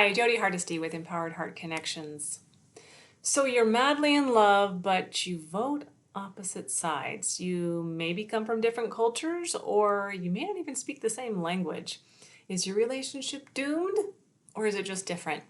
Hi, Jodi Hardesty with Empowered Heart Connections. So you're madly in love, but you vote opposite sides. You maybe come from different cultures, or you may not even speak the same language. Is your relationship doomed, or is it just different?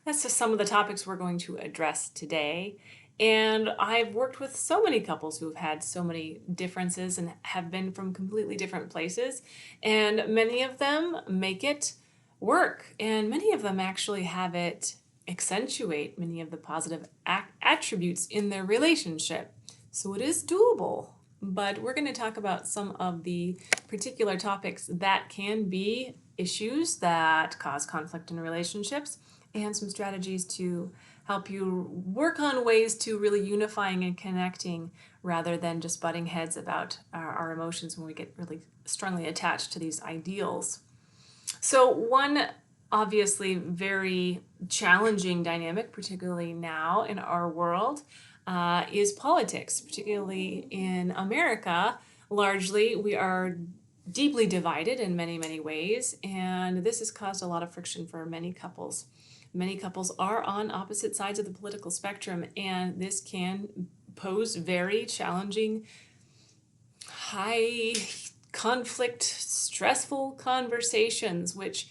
That's just some of the topics we're going to address today. And I've worked with so many couples who've had so many differences and have been from completely different places. And many of them make it work, and many of them actually have it accentuate many of the positive attributes in their relationship. So it is doable. But we're going to talk about some of the particular topics that can be issues that cause conflict in relationships and some strategies to help you work on ways to really unifying and connecting rather than just butting heads about our emotions when we get really strongly attached to these ideals. So one obviously very challenging dynamic, particularly now in our world, is politics, particularly in America. Largely, we are deeply divided in many, many ways, and this has caused a lot of friction for many couples. Many couples are on opposite sides of the political spectrum, and this can pose very challenging, high conflict, stressful conversations, which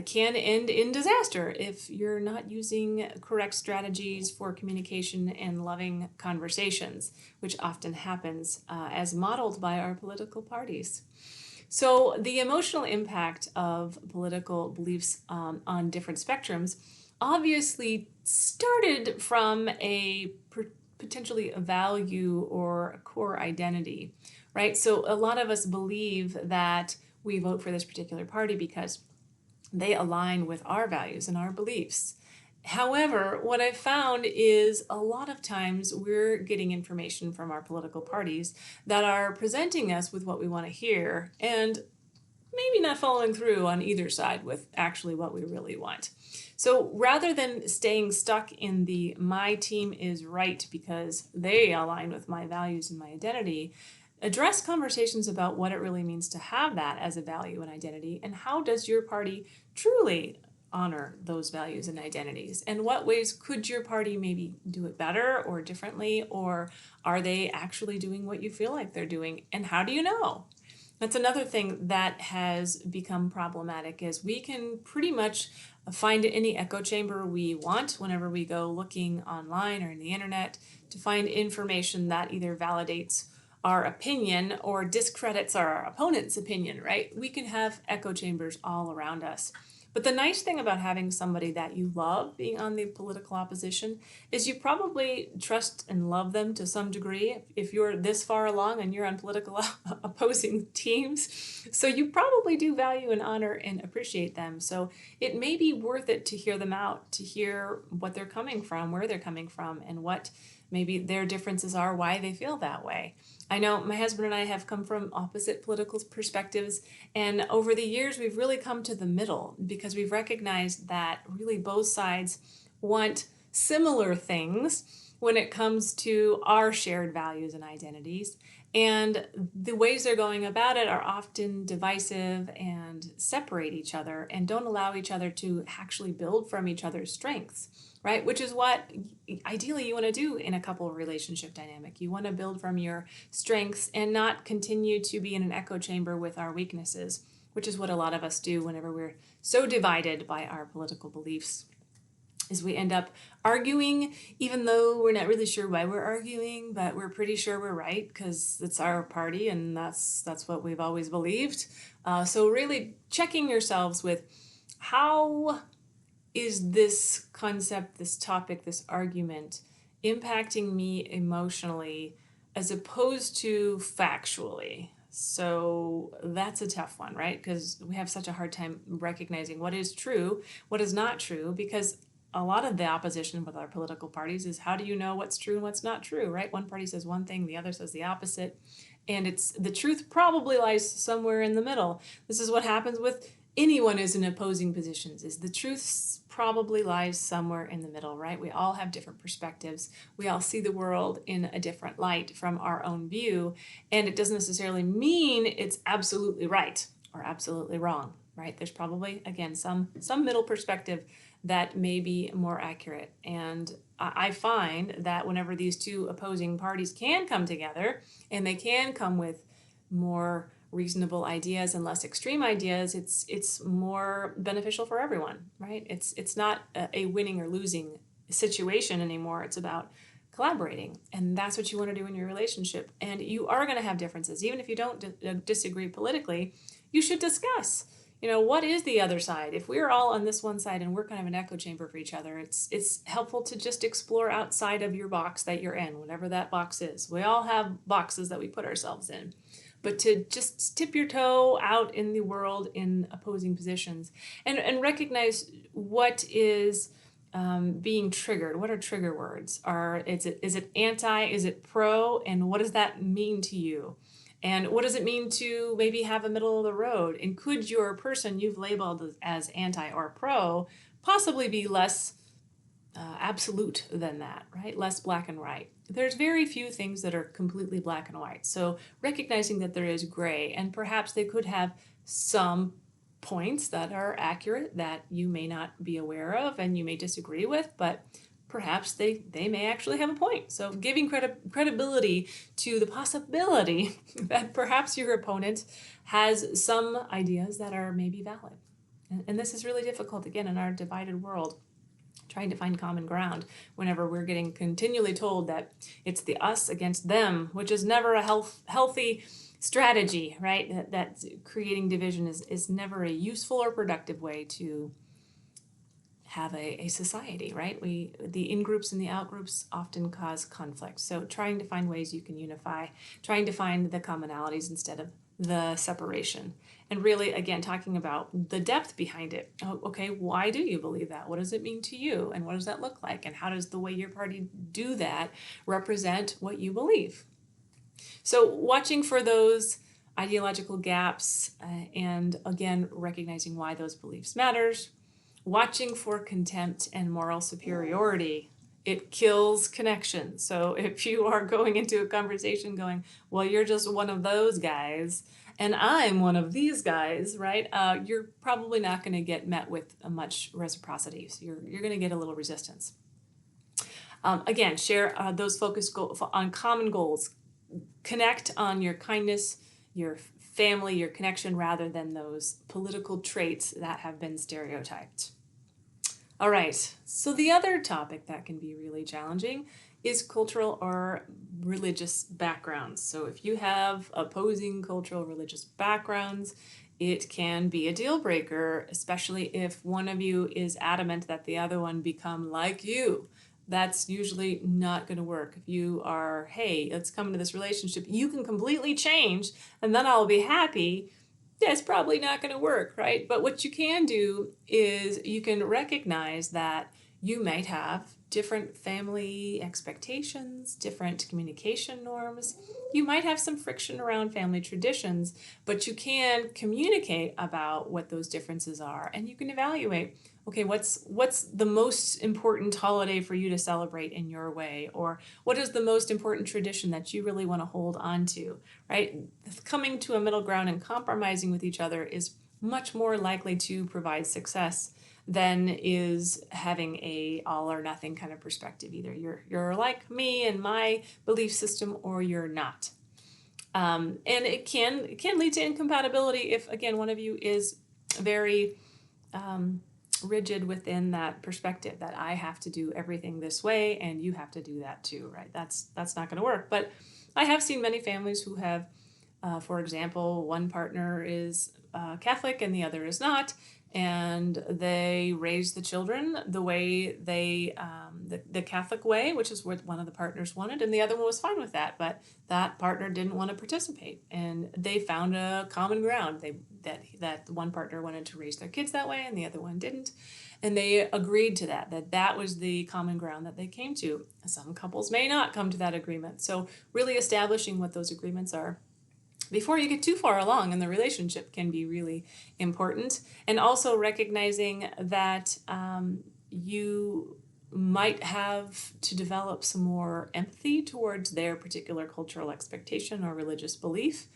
can end in disaster if you're not using correct strategies for communication and loving conversations, which often happens as modeled by our political parties. So the emotional impact of political beliefs on different spectrums obviously started from a potentially a value or a core identity, right? So a lot of us believe that we vote for this particular party because they align with our values and our beliefs. However, what I've found is a lot of times we're getting information from our political parties that are presenting us with what we want to hear and maybe not following through on either side with actually what we really want. So rather than staying stuck in the my team is right because they align with my values and my identity, address conversations about what it really means to have that as a value and identity, and how does your party truly honor those values and identities, and what ways could your party maybe do it better or differently, or are they actually doing what you feel like they're doing, and how do you know? That's another thing that has become problematic is we can pretty much find any echo chamber we want whenever we go looking online or in the internet to find information that either validates our opinion or discredits our opponent's opinion, right? We can have echo chambers all around us. But the nice thing about having somebody that you love being on the political opposition is you probably trust and love them to some degree if you're this far along and you're on political opposing teams. So you probably do value and honor and appreciate them. So it may be worth it to hear them out, to hear what they're coming from, where they're coming from, and what maybe their differences are, why they feel that way. I know my husband and I have come from opposite political perspectives, and over the years we've really come to the middle because we've recognized that really both sides want similar things when it comes to our shared values and identities, and the ways they're going about it are often divisive and separate each other and don't allow each other to actually build from each other's strengths, right? Which is what ideally you want to do in a couple relationship dynamic. You want to build from your strengths and not continue to be in an echo chamber with our weaknesses, which is what a lot of us do whenever we're so divided by our political beliefs. Is we end up arguing even though we're not really sure why we're arguing, but we're pretty sure we're right because it's our party and that's what we've always believed. So really checking yourselves with how is this concept, this topic, this argument impacting me emotionally as opposed to factually? So that's a tough one, right? Because we have such a hard time recognizing what is true, what is not true, because a lot of the opposition with our political parties is how do you know what's true and what's not true, right? One party says one thing, the other says the opposite, and it's the truth probably lies somewhere in the middle. This is what happens with anyone who's in opposing positions, is the truth probably lies somewhere in the middle, right? We all have different perspectives. We all see the world in a different light from our own view, and it doesn't necessarily mean it's absolutely right or absolutely wrong, right? There's probably, again, some middle perspective that may be more accurate. And I find that whenever these two opposing parties can come together and they can come with more reasonable ideas and less extreme ideas, it's more beneficial for everyone, right? It's not a winning or losing situation anymore. It's about collaborating, and that's what you want to do in your relationship. And you are going to have differences, even if you don't disagree politically. You should discuss, what is the other side? If we're all on this one side and we're kind of an echo chamber for each other, it's helpful to just explore outside of your box that you're in, whatever that box is. We all have boxes that we put ourselves in. But to just tip your toe out in the world in opposing positions and recognize what is being triggered. What are trigger words? Is it anti? Is it pro? And what does that mean to you? And what does it mean to maybe have a middle of the road? And could your person you've labeled as anti or pro possibly be less absolute than that, right? Less black and white. There's very few things that are completely black and white. So recognizing that there is gray, and perhaps they could have some points that are accurate that you may not be aware of and you may disagree with, but perhaps they may actually have a point. So giving credibility to the possibility that perhaps your opponent has some ideas that are maybe valid. And this is really difficult, again, in our divided world, trying to find common ground whenever we're getting continually told that it's the us against them, which is never a healthy strategy, right? That creating division is never a useful or productive way to have a society, right? The in-groups and the out-groups often cause conflict. So trying to find ways you can unify, trying to find the commonalities instead of the separation. And really, again, talking about the depth behind it. Oh, okay, why do you believe that? What does it mean to you? And what does that look like? And how does the way your party do that represent what you believe? So watching for those ideological gaps and, again, recognizing why those beliefs matters. Watching for contempt and moral superiority. It kills connection. So if you are going into a conversation going, well, you're just one of those guys and I'm one of these guys, right? You're probably not going to get met with much reciprocity. So you're going to get a little resistance. Again, share those focus on common goals. Connect on your kindness, your family, your connection, rather than those political traits that have been stereotyped. All right, so the other topic that can be really challenging is cultural or religious backgrounds. So if you have opposing cultural religious backgrounds, it can be a deal breaker, especially if one of you is adamant that the other one become like you. That's usually not going to work. If you are, hey, let's come into this relationship, you can completely change and then I'll be happy. That's probably not going to work, right? But what you can do is you can recognize that you might have different family expectations, different communication norms. You might have some friction around family traditions, but you can communicate about what those differences are, and you can evaluate, okay, what's the most important holiday for you to celebrate in your way, or what is the most important tradition that you really want to hold on to, right? Coming to a middle ground and compromising with each other is much more likely to provide success than is having a all or nothing kind of perspective. Either you're like me and my belief system, or you're not. And it can lead to incompatibility if, again, one of you is very rigid within that perspective that I have to do everything this way and you have to do that too, right? That's not going to work. But I have seen many families who have, for example, one partner is Catholic and the other is not, and they raise the children the way they, the Catholic way, which is what one of the partners wanted, and the other one was fine with that, but that partner didn't want to participate, and they found a common ground. That one partner wanted to raise their kids that way, and the other one didn't, and they agreed to that was the common ground that they came to. Some couples may not come to that agreement, so really establishing what those agreements are before you get too far along in the relationship can be really important. And also recognizing that you might have to develop some more empathy towards their particular cultural expectation or religious belief.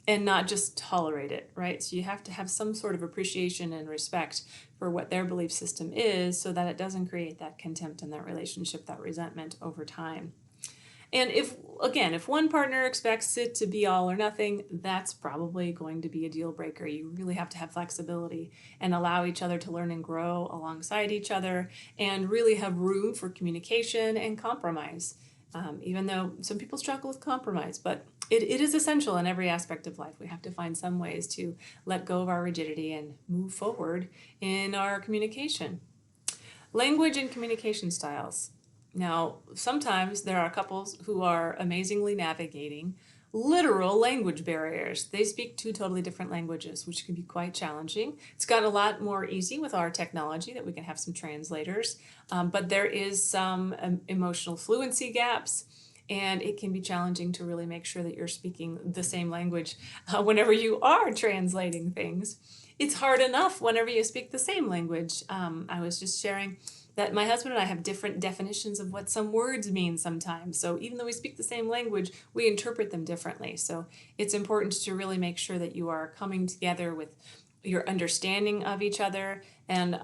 and not just tolerate it, right? So you have to have some sort of appreciation and respect for what their belief system is so that it doesn't create that contempt in that relationship, that resentment over time. And if one partner expects it to be all or nothing, that's probably going to be a deal breaker. You really have to have flexibility and allow each other to learn and grow alongside each other and really have room for communication and compromise. Even though some people struggle with compromise, but it is essential in every aspect of life. We have to find some ways to let go of our rigidity and move forward in our communication. Language and communication styles. Now, sometimes there are couples who are amazingly navigating literal language barriers. They speak two totally different languages, which can be quite challenging. It's gotten a lot more easy with our technology that we can have some translators, but there is some emotional fluency gaps, and it can be challenging to really make sure that you're speaking the same language whenever you are translating things. It's hard enough whenever you speak the same language. I was just sharing that my husband and I have different definitions of what some words mean sometimes. So even though we speak the same language, we interpret them differently. So it's important to really make sure that you are coming together with your understanding of each other. And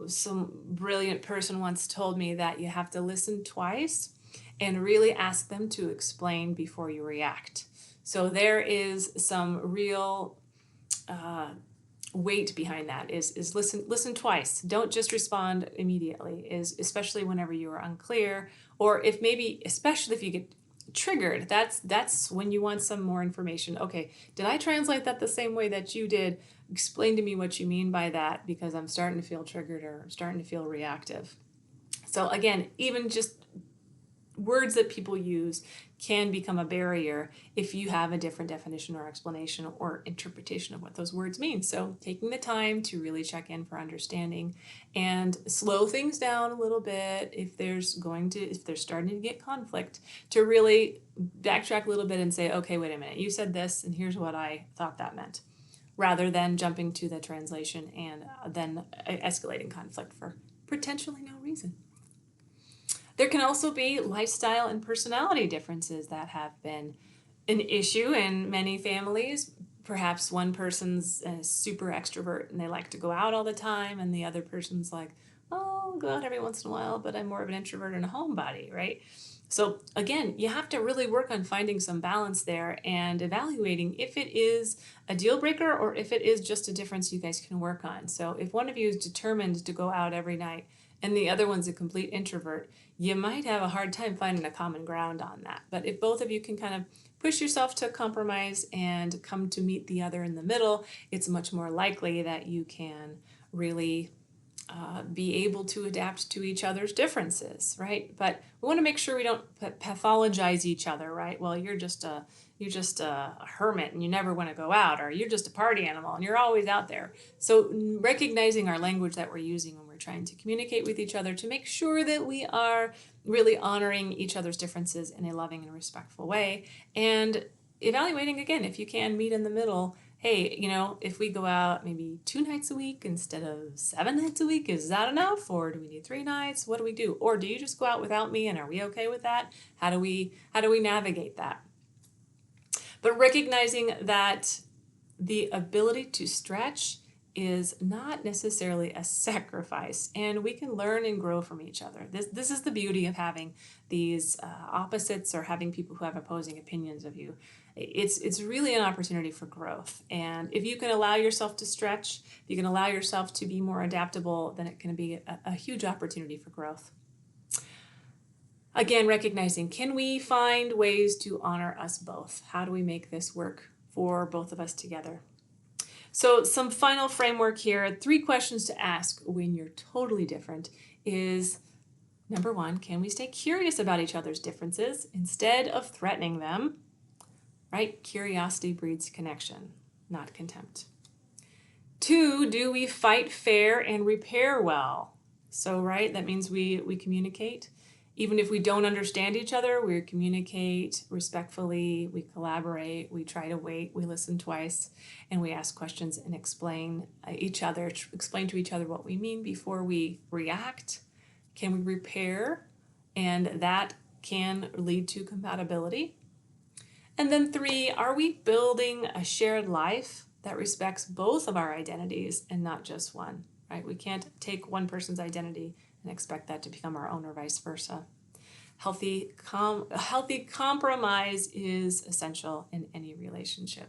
some brilliant person once told me that you have to listen twice and really ask them to explain before you react. So there is some real weight behind that is listen twice. Don't just respond immediately, is especially whenever you are unclear, or if maybe especially if you get triggered, that's when you want some more information. Okay, did I translate that the same way that you did? Explain to me what you mean by that, because I'm starting to feel triggered or I'm starting to feel reactive. So again, even just words that people use can become a barrier if you have a different definition or explanation or interpretation of what those words mean. So taking the time to really check in for understanding and slow things down a little bit if there's starting to get conflict, to really backtrack a little bit and say, okay, wait a minute, you said this and here's what I thought that meant, rather than jumping to the translation and then escalating conflict for potentially no reason. There can also be lifestyle and personality differences that have been an issue in many families. Perhaps one person's a super extrovert and they like to go out all the time, and the other person's like, oh, I'll go out every once in a while, but I'm more of an introvert and a homebody, right? So again, you have to really work on finding some balance there and evaluating if it is a deal breaker or if it is just a difference you guys can work on. So if one of you is determined to go out every night and the other one's a complete introvert, you might have a hard time finding a common ground on that. But if both of you can kind of push yourself to compromise and come to meet the other in the middle, it's much more likely that you can really be able to adapt to each other's differences, right? But we want to make sure we don't pathologize each other, right? Well, you're just a hermit and you never want to go out, or you're just a party animal and you're always out there. So recognizing our language that we're using when we're trying to communicate with each other to make sure that we are really honoring each other's differences in a loving and respectful way, and evaluating again if you can meet in the middle. Hey, if we go out maybe 2 nights a week instead of 7 nights a week, is that enough? Or do we need 3 nights? What do we do? Or do you just go out without me, and are we okay with that? How do we navigate that? But recognizing that the ability to stretch is not necessarily a sacrifice, and we can learn and grow from each other. This is the beauty of having these opposites, or having people who have opposing opinions of you. It's really an opportunity for growth, and if you can allow yourself to stretch, if you can allow yourself to be more adaptable, then it can be a huge opportunity for growth. Again, recognizing, can we find ways to honor us both? How do we make this work for both of us together? So some final framework here, 3 questions to ask when you're totally different is, number 1, can we stay curious about each other's differences instead of threatening them? Right? Curiosity breeds connection, not contempt. 2, do we fight fair and repair well? So, right, that means we communicate. Even if we don't understand each other, we communicate respectfully, we collaborate, we try to wait, we listen twice, and we ask questions and explain to each other what we mean before we react. Can we repair? And that can lead to compatibility. And then 3, are we building a shared life that respects both of our identities and not just one, right? We can't take one person's identity and expect that to become our own or vice versa. Healthy compromise is essential in any relationship.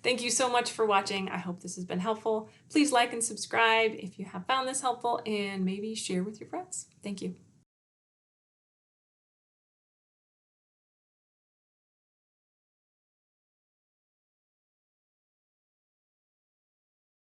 Thank you so much for watching. I hope this has been helpful. Please like and subscribe if you have found this helpful, and maybe share with your friends. Thank you.